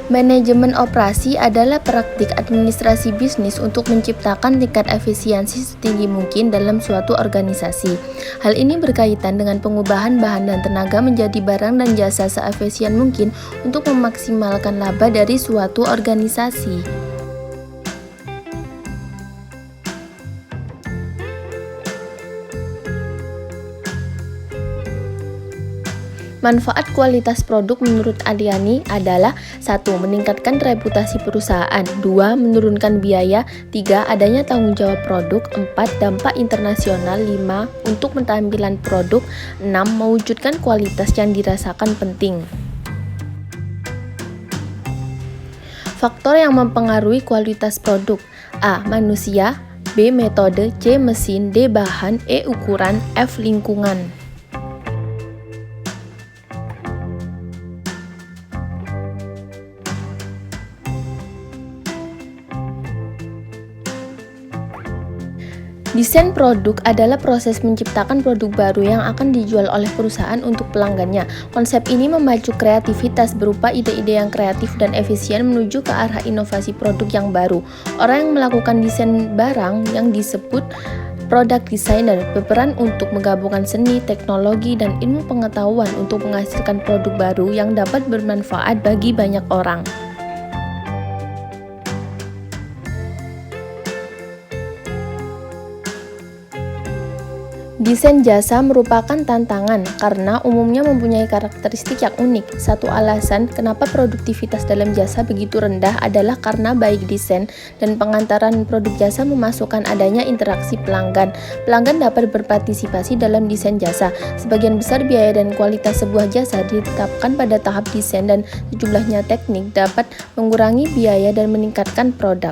Manajemen operasi adalah praktik administrasi bisnis untuk menciptakan tingkat efisiensi setinggi mungkin dalam suatu organisasi. Hal ini berkaitan dengan pengubahan bahan dan tenaga menjadi barang dan jasa seefisien mungkin untuk memaksimalkan laba dari suatu organisasi. Manfaat kualitas produk menurut Aliani adalah 1. Meningkatkan reputasi perusahaan, 2. Menurunkan biaya, 3. Adanya tanggung jawab produk, 4. Dampak internasional, 5. Untuk penampilan produk, 6. Mewujudkan kualitas yang dirasakan penting. Faktor yang mempengaruhi kualitas produk: A. Manusia, B. Metode, C. Mesin, D. Bahan, E. Ukuran, F. Lingkungan. Desain produk adalah proses menciptakan produk baru yang akan dijual oleh perusahaan untuk pelanggannya. Konsep ini memacu kreativitas berupa ide-ide yang kreatif dan efisien menuju ke arah inovasi produk yang baru. Orang yang melakukan desain barang yang disebut product designer berperan untuk menggabungkan seni, teknologi, dan ilmu pengetahuan untuk menghasilkan produk baru yang dapat bermanfaat bagi banyak orang. Desain jasa merupakan tantangan karena umumnya mempunyai karakteristik yang unik. Satu alasan kenapa produktivitas dalam jasa begitu rendah adalah karena baik desain dan pengantaran produk jasa memasukkan adanya interaksi pelanggan. Pelanggan dapat berpartisipasi dalam desain jasa. Sebagian besar biaya dan kualitas sebuah jasa ditetapkan pada tahap desain dan sejumlahnya teknik dapat mengurangi biaya dan meningkatkan produk.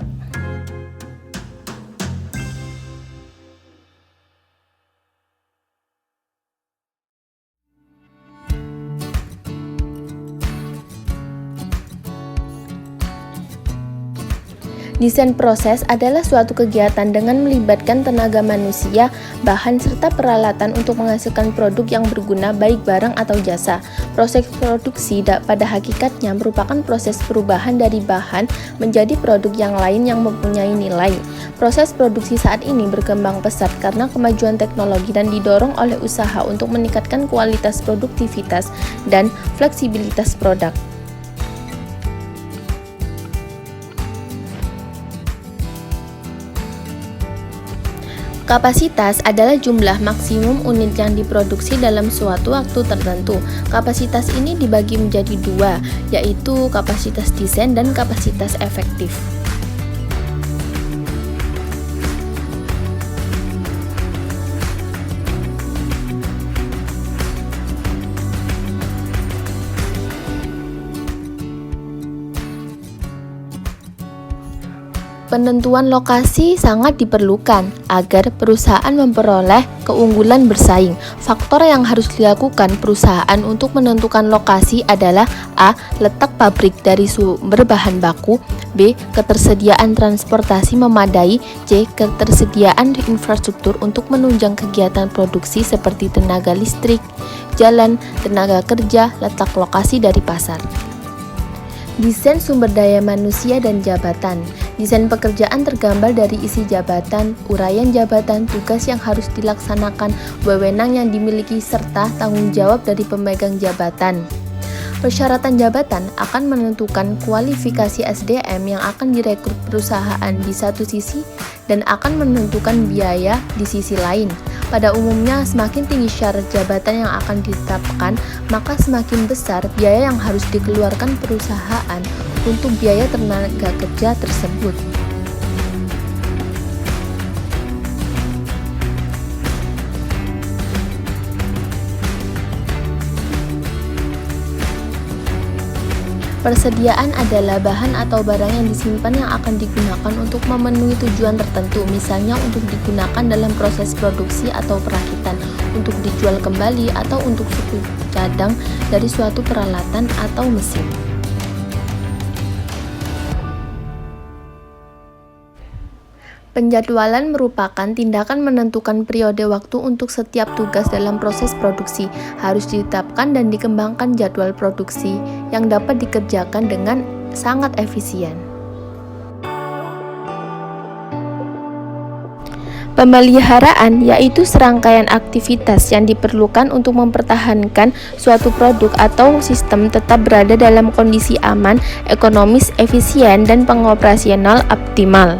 Desain proses adalah suatu kegiatan dengan melibatkan tenaga manusia, bahan, serta peralatan untuk menghasilkan produk yang berguna baik barang atau jasa. Proses produksi pada hakikatnya merupakan proses perubahan dari bahan menjadi produk yang lain yang mempunyai nilai. Proses produksi saat ini berkembang pesat karena kemajuan teknologi dan didorong oleh usaha untuk meningkatkan kualitas produktivitas dan fleksibilitas produk. Kapasitas adalah jumlah maksimum unit yang diproduksi dalam suatu waktu tertentu. Kapasitas ini dibagi menjadi dua, yaitu kapasitas desain dan kapasitas efektif. Penentuan lokasi sangat diperlukan agar perusahaan memperoleh keunggulan bersaing. Faktor yang harus dilakukan perusahaan untuk menentukan lokasi adalah A. Letak pabrik dari sumber bahan baku, B. Ketersediaan transportasi memadai, C. Ketersediaan infrastruktur untuk menunjang kegiatan produksi seperti tenaga listrik, jalan, tenaga kerja, letak lokasi dari pasar. Desain sumber daya manusia dan jabatan. Desain pekerjaan tergambar dari isi jabatan, uraian jabatan, tugas yang harus dilaksanakan, wewenang yang dimiliki, serta tanggung jawab dari pemegang jabatan. Persyaratan jabatan akan menentukan kualifikasi SDM yang akan direkrut perusahaan di satu sisi dan akan menentukan biaya di sisi lain. Pada umumnya, semakin tinggi syarat jabatan yang akan ditetapkan, maka semakin besar biaya yang harus dikeluarkan perusahaan untuk biaya tenaga kerja tersebut. Persediaan adalah bahan atau barang yang disimpan yang akan digunakan untuk memenuhi tujuan tertentu, misalnya untuk digunakan dalam proses produksi atau perakitan, untuk dijual kembali, atau untuk suku cadang dari suatu peralatan atau mesin. Penjadwalan merupakan tindakan menentukan periode waktu untuk setiap tugas dalam proses produksi. Harus ditetapkan dan dikembangkan jadwal produksi yang dapat dikerjakan dengan sangat efisien. Pemeliharaan yaitu serangkaian aktivitas yang diperlukan untuk mempertahankan suatu produk atau sistem tetap berada dalam kondisi aman, ekonomis, efisien, dan pengoperasional optimal.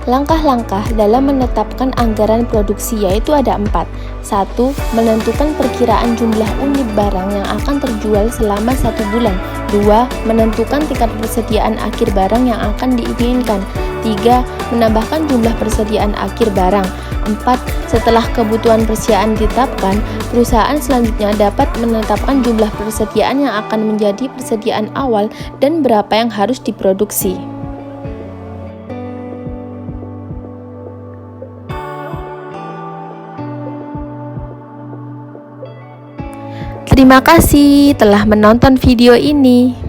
Langkah-langkah dalam menetapkan anggaran produksi yaitu ada 4. 1. Menentukan perkiraan jumlah unit barang yang akan terjual selama 1 bulan. 2. Menentukan tingkat persediaan akhir barang yang akan diinginkan. 3. Menambahkan jumlah persediaan akhir barang. 4. Setelah kebutuhan persediaan ditetapkan, perusahaan selanjutnya dapat menetapkan jumlah persediaan yang akan menjadi persediaan awal dan berapa yang harus diproduksi. Terima kasih telah menonton video ini.